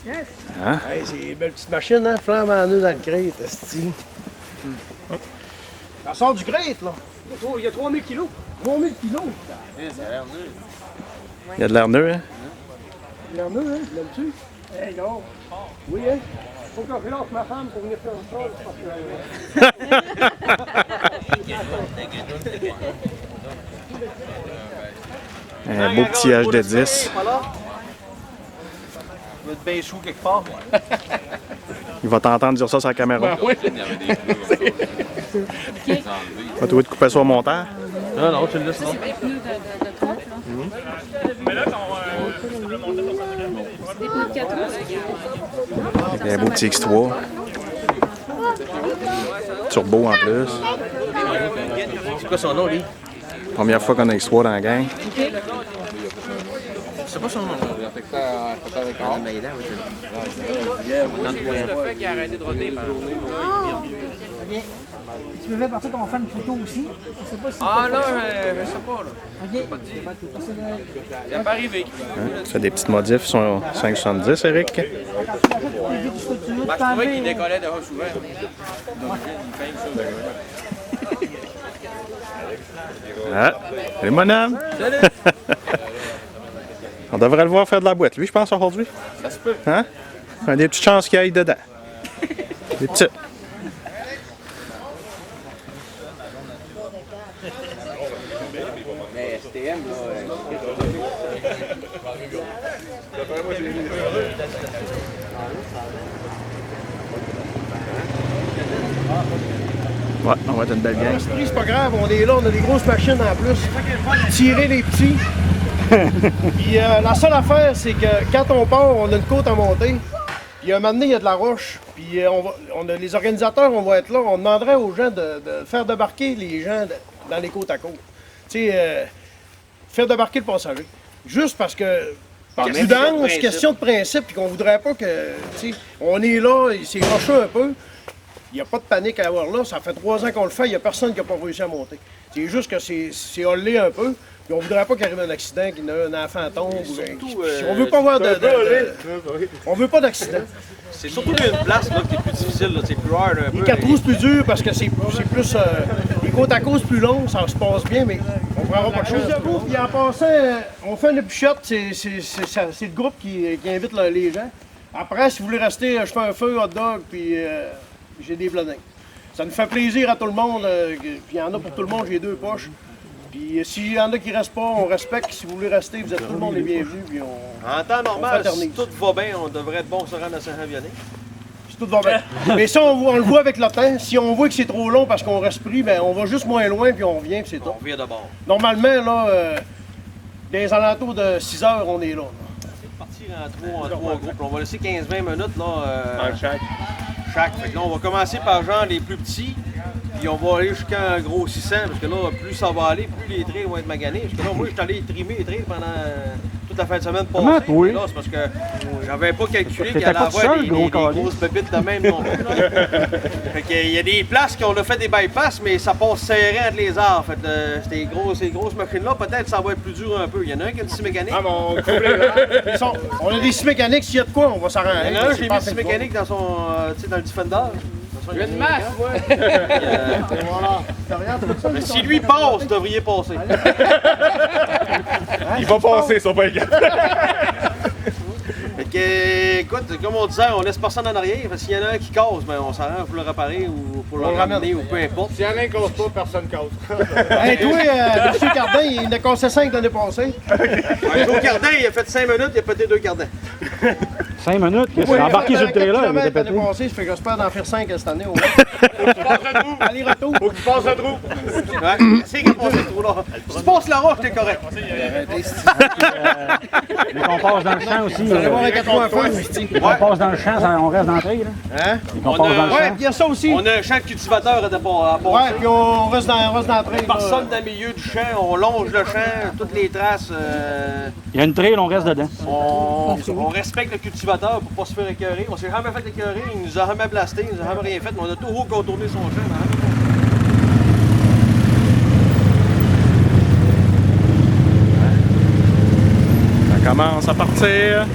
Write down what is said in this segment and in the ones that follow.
Hein? Hey, c'est une belle petite machine, hein? Flamme en nœud dans le crête, esti. Ça sort du crête, là. Il y a 3000 kilos. 3000 kilos. Il y a de l'air neuf, hein? L'air nœud, hein? L'aimes-tu? Hey, non. Oui, hein? Faut que je lance ma femme pour venir faire une chose. Un beau petit HD10. Tu vas être bien chou quelque part. Il va t'entendre dire ça sur la caméra. Oui. Va trouver de couper ça au monteur. Non, non, tu le laisses. C'est des pneus de truck, là. C'est des pneus de 4 roues. Il y a un beau petit X3. Turbo en plus. C'est quoi son nom, lui? Première fois qu'on a X3 dans la gang. C'est pas son nom. Tu me fais partir ton fan photo aussi? Je sais pas si Ah non, je sais pas là. Ok. Ça peut arriver. Hein? Tu fais des petites modifs sur 570, Eric? Ben, je trouvais qu'il décollait de souvent. Ah, salut mon homme! On devrait le voir faire de la boîte, lui, je pense, aujourd'hui. Ça se peut. Hein? Il y a des petites chances qu'il aille dedans. Des petites. Mais STM, là. Ouais, on va être une belle gang. C'est pas grave, on est là, on a des grosses machines en plus. Tirer les petits. Puis la seule affaire, c'est que quand on part, on a une côte à monter. Puis à un moment donné, il y a de la roche. Puis les organisateurs, on va être là. On demanderait aux gens de faire débarquer les gens dans les côtes à côte. Tu sais, faire débarquer le passager. Juste parce que, par prudence, question de principe, puis qu'on voudrait pas que, tu sais, on est là, c'est rocheux un peu. Il n'y a pas de panique à avoir là. Ça fait 3 ans qu'on le fait, il n'y a personne qui n'a pas réussi à monter. C'est juste que c'est hollé un peu. Puis on voudrait pas qu'il arrive un accident, qu'il y ait un enfant tombe. On veut pas voir on veut pas d'accident. C'est surtout qu'il y a une place là, qui est plus difficile, là. C'est plus hard un peu. Les 4 roues, c'est plus dur parce que c'est plus. Les côtes à côte plus longues, ça se passe bien, mais on prendra pas de chance. Puis en passant, on fait une épuchette, c'est le groupe qui invite les gens. Après, si vous voulez rester, je fais un feu, hot dog, puis j'ai des blonins. Ça nous fait plaisir à tout le monde, puis il y en a pour tout le monde, j'ai 2 poches. Puis s'il y en a qui restent pas, on respecte. Si vous voulez rester, vous êtes tout le monde les bienvenus. Puis En temps normal, si tout va bien, on devrait être bon se rendre à Saint-Jean-Vianney. Si tout va bien. Mais ça, on le voit avec le temps. Si on voit que c'est trop long parce qu'on reste pris, ben on va juste moins loin puis on revient puis c'est tout. On revient de bord. Normalement, là, dans les alentours de 6 heures, on est là. Partir en 3 groupes. On va laisser 15-20 minutes là, chaque. Fait que là, on va commencer par genre les plus petits. Puis on va aller jusqu'à un gros 600, parce que là, plus ça va aller, plus les trails vont être maganés. Parce que là, moi, je suis allé trimer les trails pendant toute la fin de semaine passée. Oui. Là, c'est parce que j'avais pas calculé qu'il allait avoir des grosses bébites de même non plus. Fait qu'il y a des places qu'on a fait des bypass, mais ça passe serré entre les arbres. Fait ces grosses machines-là, peut-être ça va être plus dur un peu. Il y en a un qui a une scie mécanique. Ah, bon, on a des scies mécaniques, s'il y a de quoi, on va s'arranger. Il y en a un qui a mis une scie mécanique dans son, dans le Defender. J'ai une masse, moi! Mais si lui passe, vous devriez passer. Il va passer, son pas égal. Fait que, écoute, comme on disait, on laisse personne en arrière. Parce qu'il y en a un qui casse, ben on s'arrange pour le réparer ou pour le ramener ou peu importe. S'il y en a un qui cause pas, personne cause. Hey, toi, M. Cardin, il en a cassé 5 l'année passée. Joe Cardin, il a fait 5 minutes, il a pété 2 cardins. 5 minutes, il s'est embarqué sur le trailer, il était pété. L'année passée, ça fait que j'espère d'en faire 5 cette année au moins. Aller-retour. Faut que tu passes le trou. Ouais, c'est qu'il a passé le trou là. Si tu passes la roche, t'es correct. Mais qu'on passe dans le champ aussi. Vous allez voir à 80 fois, On passe dans le champ, on reste dans le trail. Hein? On passe dans le Ouais, champ. puis il y a ça aussi. On a un champ de cultivateur à passer. Ouais, puis on reste dans le train. Personne dans le milieu du champ, on longe le champ, toutes les traces. Il y a une trail, on reste dedans. On respecte le cultivateur pour pas se faire écœurer. On s'est jamais fait écœurer, il nous a jamais blasté, il nous a jamais rien fait, mais on a toujours contourné son champ. Ça commence à partir.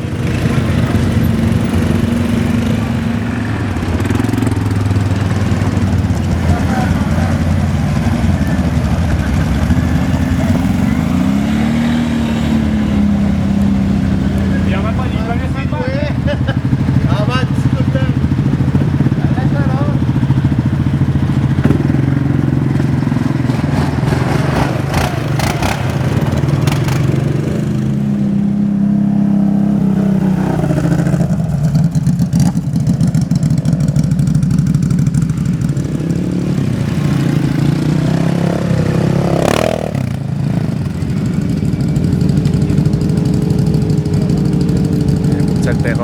etc.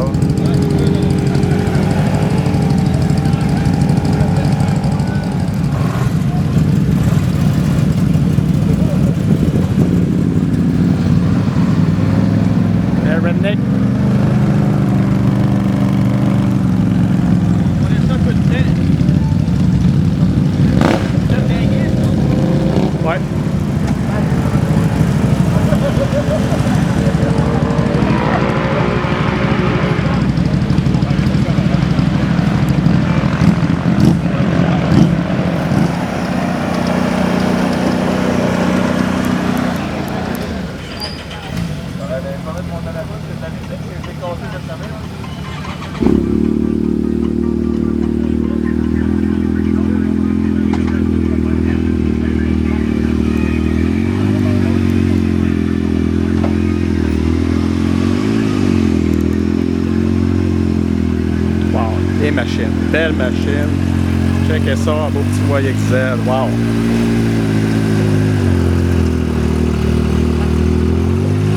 Hey, redneck. Ouais. Wow, des machines, belle machine. Checkez ça, un beau petit Voyix XL, wow.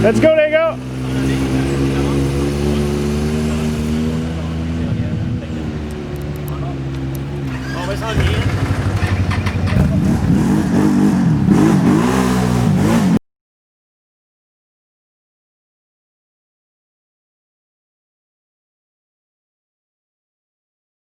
Let's go les gars! On va s'en venir.